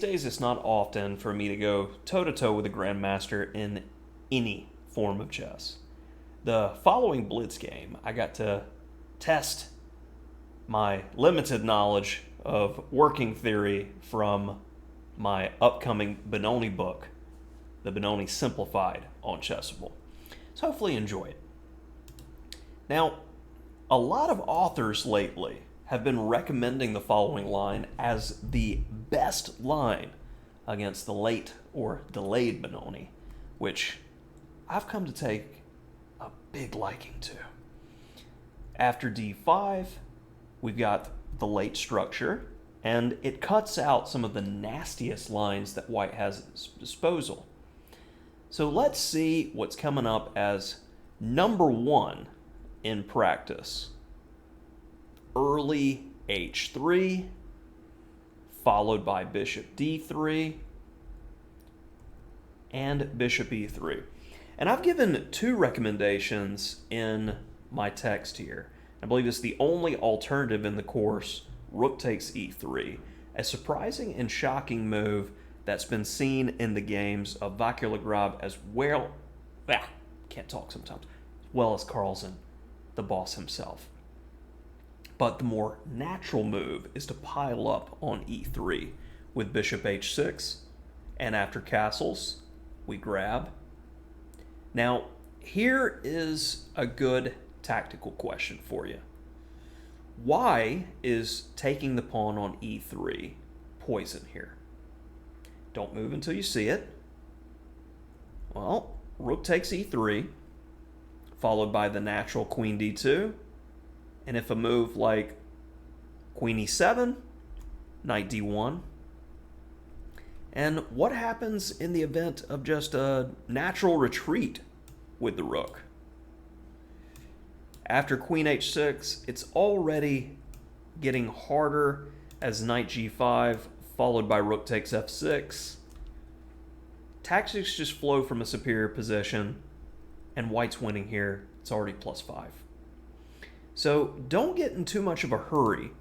these days it's not often for me to go toe-to-toe with a grandmaster in any form of chess. The following Blitz game, I got to test my limited knowledge of working theory from my upcoming Benoni book, the Benoni Simplified on Chessable. So hopefully you enjoy it. Now, a lot of authors lately have been recommending the following line as the best line against the late or delayed Benoni, which I've come to take a big liking to. After d5, we've got the late structure, and it cuts out some of the nastiest lines that white has at its disposal. So let's see what's coming up as number one in practice. Early h3, followed by bishop d3, and bishop e3. And I've given two recommendations in my text here. I believe it's the only alternative in the course, rook takes e3, a surprising and shocking move that's been seen in the games of Vakulagrab as well, can't talk sometimes, as well as Carlsen, the boss himself. But the more natural move is to pile up on e3 with bishop h6, and after castles, we grab. Now, here is a good tactical question for you. Why is taking the pawn on e3 poison here? Don't move until you see it. Well, rook takes e3, followed by the natural queen d2, and if a move like queen e7, knight d1. And what happens in the event of just a natural retreat with the rook? After queen h6, it's already getting harder as knight g5, followed by rook takes f6. Tactics just flow from a superior position, and white's winning here. It's already +5. So don't get in too much of a hurry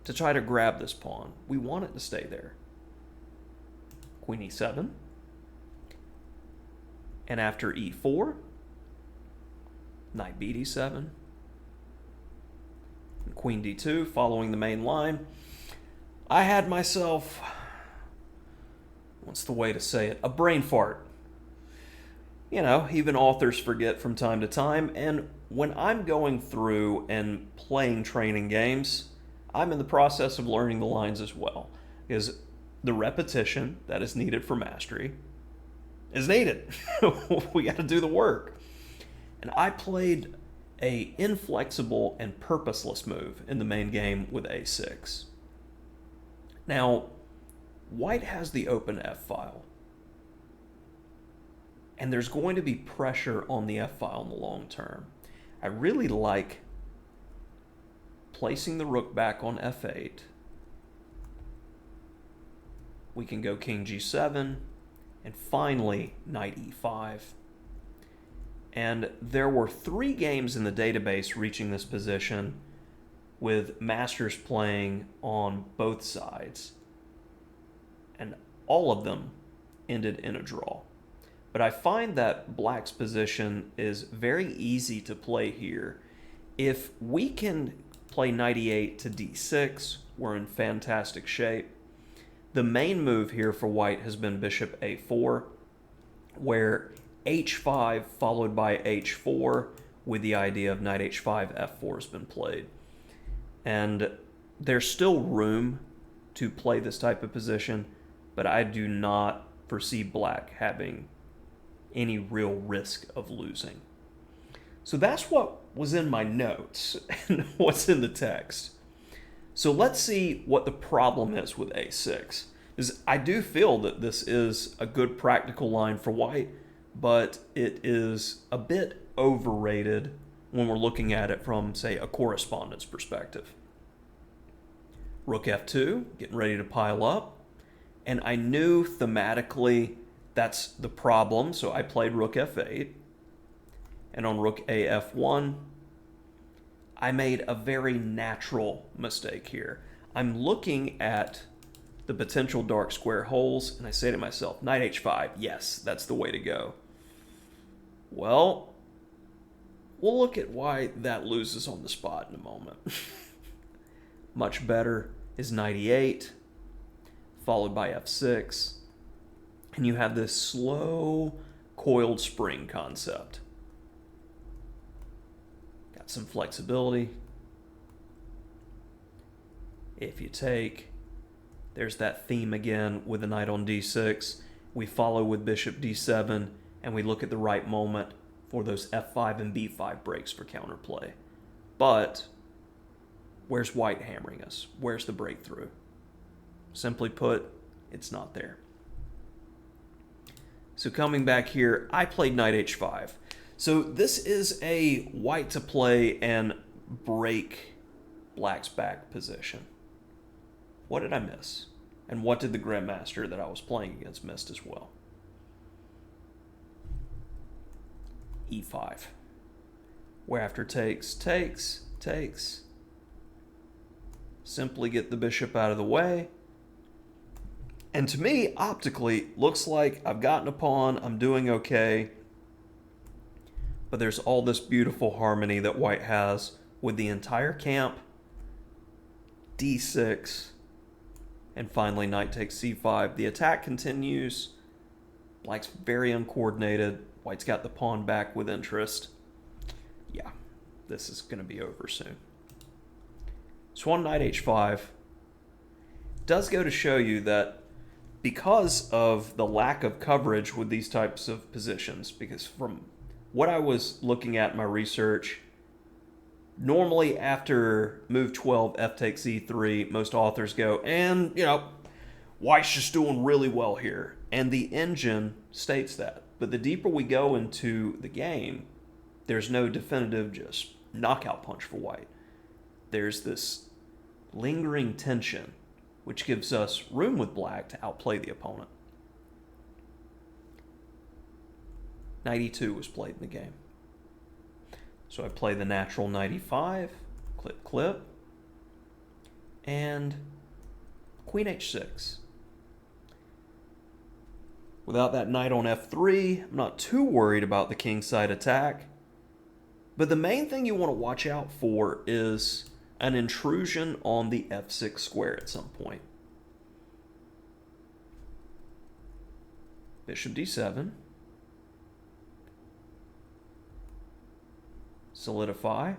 to try to grab this pawn. We want it to stay there. Queen e7. And after e4, knight b d7. And queen d2, following the main line. I had myself, what's the way to say it, a brain fart. You know, even authors forget from time to time, and when I'm going through and playing training games, I'm in the process of learning the lines as well, because the repetition that is needed for mastery is needed. We got to do the work. And I played a inflexible and purposeless move in the main game with a6. Now, white has the open f-file, and there's going to be pressure on the f-file in the long term. I really like placing the rook back on f8. We can go king g7, and finally knight e5. And there were 3 games in the database reaching this position, with masters playing on both sides. And all of them ended in a draw. But I find that black's position is very easy to play here. If we can play knight e8 to d6, we're in fantastic shape. The main move here for white has been bishop a4, where h5 followed by h4 with the idea of knight h5, f4 has been played. And there's still room to play this type of position, but I do not foresee black having any real risk of losing. So that's what was in my notes and what's in the text. So let's see what the problem is with a6. Because I do feel that this is a good practical line for white, but it is a bit overrated when we're looking at it from, say, a correspondence perspective. Rook f2, getting ready to pile up. And I knew thematically that's the problem, so I played rook f8. And on rook a f1, I made a very natural mistake here. I'm looking at the the potential dark square holes, and I say to myself, knight h5, yes, that's the way to go. Well, we'll look at why that loses on the spot in a moment. Much better is knight e8, followed by f6, and you have this slow coiled spring concept. Got some flexibility. If you take, there's that theme again with the knight on d6. We follow with bishop d7, and we look at the right moment for those f5 and b5 breaks for counterplay. But where's white hammering us? Where's the breakthrough? Simply put, it's not there. So coming back here, I played knight h5. So this is a white to play and break black's back position. What did I miss? And what did the grandmaster that I was playing against miss as well? e5. Where after takes, takes, takes. Simply get the bishop out of the way. And to me, optically, looks like I've gotten a pawn, I'm doing okay. But there's all this beautiful harmony that white has with the entire camp, d6, and finally knight takes c5. The attack continues. Black's very uncoordinated. White's got the pawn back with interest. Yeah, this is going to be over soon. So on knight h5, does go to show you that because of the lack of coverage with these types of positions, because from what I was looking at in my research, normally after move 12, f takes e3, most authors go, and, white's just doing really well here. And the engine states that. But the deeper we go into the game, there's no definitive just knockout punch for white. There's this lingering tension, which gives us room with black to outplay the opponent. Knight e2 was played in the game. So I play the natural knight e5, clip, clip, and queen h6. Without that knight on f3, I'm not too worried about the kingside attack. But the main thing you want to watch out for is an intrusion on the f6 square at some point. Bishop d7. Solidify.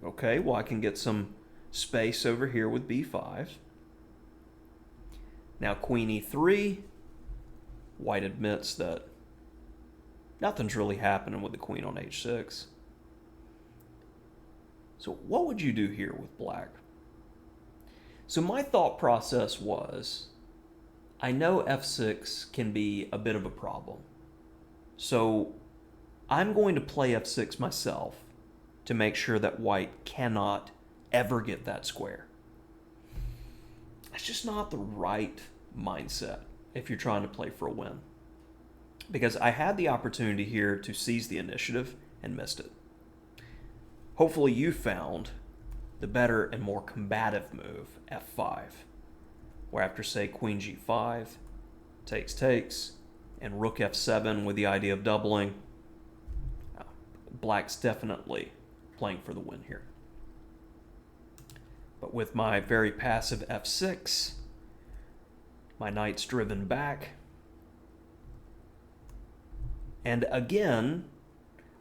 Okay, well, I can get some space over here with b5. Now queen e3. White admits that nothing's really happening with the queen on h6. So what would you do here with black? So my thought process was, I know f6 can be a bit of a problem. So I'm going to play f6 myself to make sure that white cannot ever get that square. That's just not the right mindset if you're trying to play for a win. Because I had the opportunity here to seize the initiative and missed it. Hopefully you found the better and more combative move, f5, where after, say, queen g5, takes, takes, and rook f7 with the idea of doubling, black's definitely playing for the win here. But with my very passive f6, my knight's driven back. And again,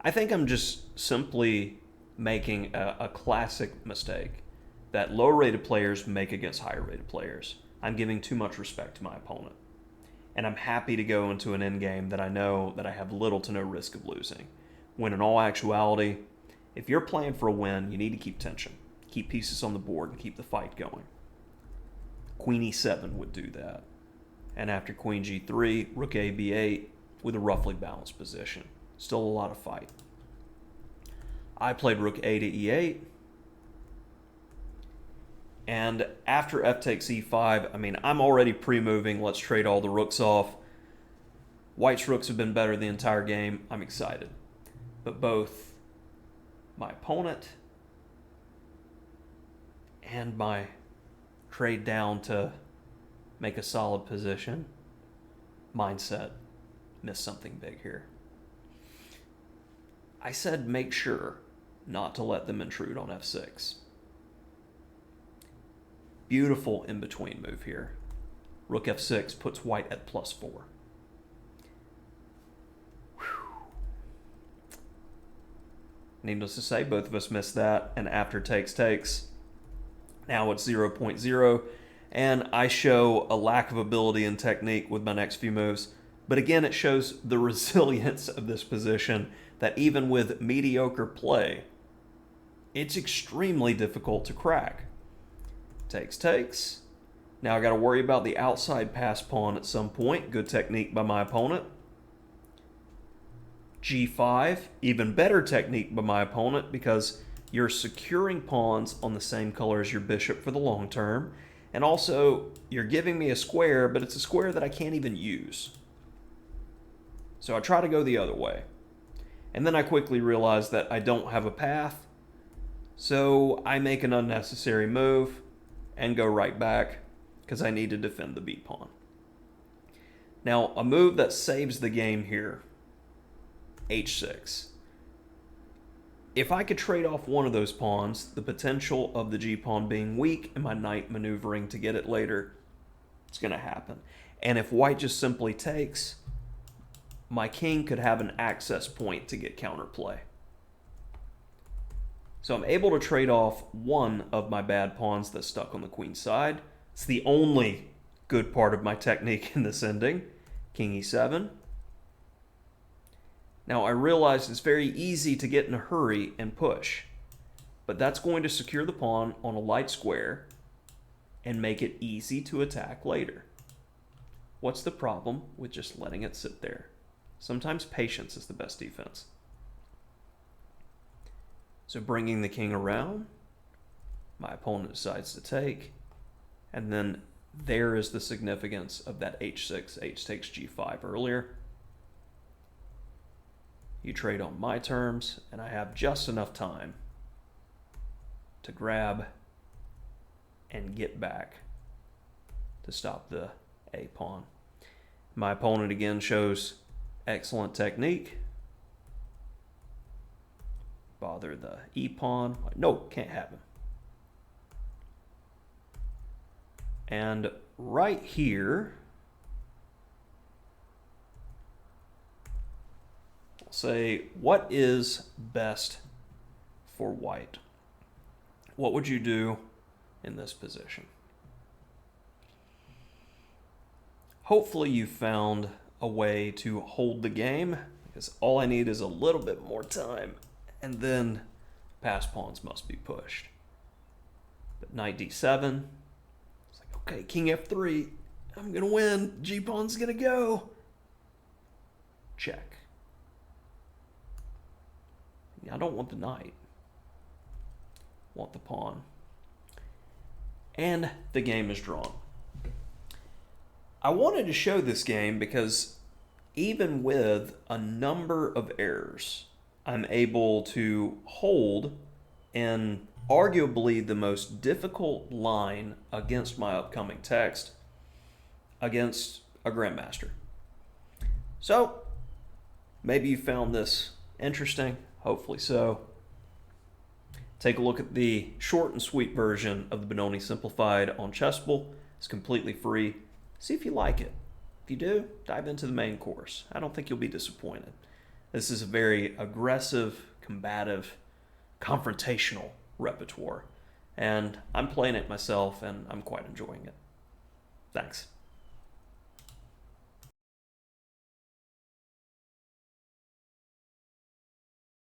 I think I'm just simply making a classic mistake that lower-rated players make against higher-rated players. I'm giving too much respect to my opponent. And I'm happy to go into an endgame that I know that I have little to no risk of losing. When in all actuality, if you're playing for a win, you need to keep tension. Keep pieces on the board and keep the fight going. Queen e7 would do that. And after queen g3, rook a b8 with a roughly balanced position. Still a lot of fight. I played rook a to e8. And after f takes e5, I'm already pre-moving. Let's trade all the rooks off. White's rooks have been better the entire game. I'm excited. But both my opponent and my trade down to make a solid position. Mindset, missed something big here. I said make sure not to let them intrude on f6. Beautiful in-between move here. Rook f6 puts white at +4. Needless to say, both of us missed that, and after takes. Now it's 0.0, and I show a lack of ability and technique with my next few moves. But again, it shows the resilience of this position, that even with mediocre play, it's extremely difficult to crack. Takes. Now I got to worry about the outside pass pawn at some point. Good technique by my opponent. G5, even better technique by my opponent, because you're securing pawns on the same color as your bishop for the long term. And also, you're giving me a square, but it's a square that I can't even use. So I try to go the other way. And then I quickly realize that I don't have a path. So I make an unnecessary move and go right back because I need to defend the b pawn. Now, a move that saves the game here, h6. If I could trade off one of those pawns, the potential of the g-pawn being weak and my knight maneuvering to get it later, it's going to happen. And if white just simply takes, my king could have an access point to get counterplay. So I'm able to trade off one of my bad pawns that's stuck on the queen side. It's the only good part of my technique in this ending. King e7. Now I realize it's very easy to get in a hurry and push, but that's going to secure the pawn on a light square and make it easy to attack later. What's the problem with just letting it sit there? Sometimes patience is the best defense. So bringing the king around, my opponent decides to take, and then there is the significance of that h6, h takes g5 earlier. You trade on my terms, and I have just enough time to grab and get back to stop the a pawn. My opponent again shows excellent technique. Bother the e pawn. No, can't happen. And right here, I'll say, what is best for white? What would you do in this position? Hopefully you found a way to hold the game, because all I need is a little bit more time, and then pass pawns must be pushed. But knight d7, it's like, okay, king f3, I'm gonna win, g-pawn's gonna go. Check. I don't want the knight. I want the pawn. And the game is drawn. I wanted to show this game because even with a number of errors, I'm able to hold in arguably the most difficult line against my upcoming text against a grandmaster. So, maybe you found this interesting. Hopefully so. Take a look at the short and sweet version of the Benoni Simplified on Chessable. It's completely free. See if you like it. If you do, dive into the main course. I don't think you'll be disappointed. This is a very aggressive, combative, confrontational repertoire. And I'm playing it myself, and I'm quite enjoying it. Thanks.